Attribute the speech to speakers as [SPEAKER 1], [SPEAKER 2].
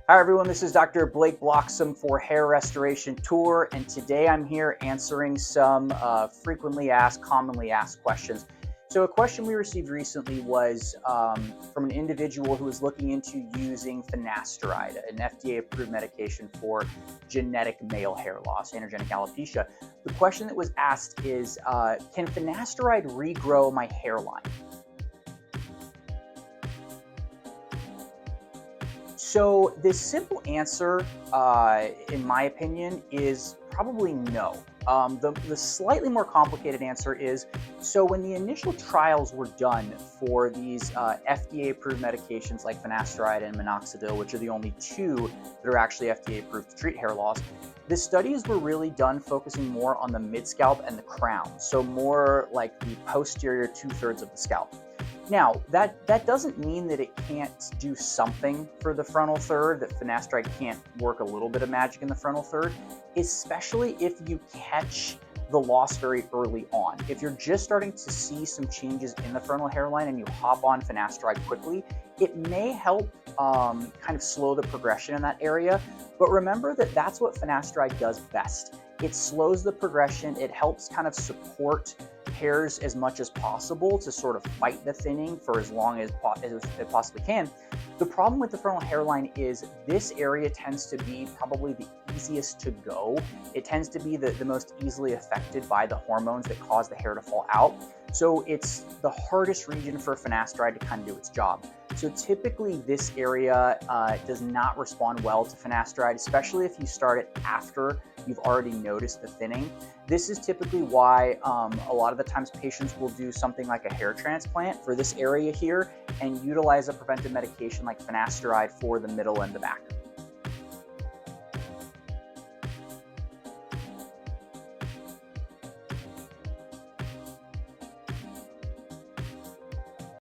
[SPEAKER 1] Hi everyone, this is Dr. Blake Bloxham for Hair Restoration Tour, and today I'm here answering some frequently asked, commonly asked questions. So a question we received recently was from an individual who was looking into using finasteride, an FDA-approved medication for genetic male hair loss, androgenic alopecia. The question that was asked is, can finasteride regrow my hairline? So the simple answer, in my opinion, is probably no. The slightly more complicated answer is, so when the initial trials were done for these FDA-approved medications like finasteride and minoxidil, which are the only two that are actually FDA-approved to treat hair loss, the studies were really done focusing more on the mid-scalp and the crown, so more like the posterior two-thirds of the scalp. Now, that doesn't mean that it can't do something for the frontal third, that finasteride can't work a little bit of magic in the frontal third, especially if you catch the loss very early on. If you're just starting to see some changes in the frontal hairline and you hop on finasteride quickly, it may help kind of slow the progression in that area. But remember that that's what finasteride does best. It slows the progression. It helps kind of support hairs as much as possible to sort of fight the thinning for as long as it possibly can. The problem with the frontal hairline is this area tends to be probably the easiest to go. It tends to be the most easily affected by the hormones that cause the hair to fall out. So it's the hardest region for finasteride to kind of do its job. So typically this area does not respond well to finasteride, especially if you start it after you've already noticed the thinning. This is typically why a lot of the times patients will do something like a hair transplant for this area here and utilize a preventive medication like finasteride for the middle and the back.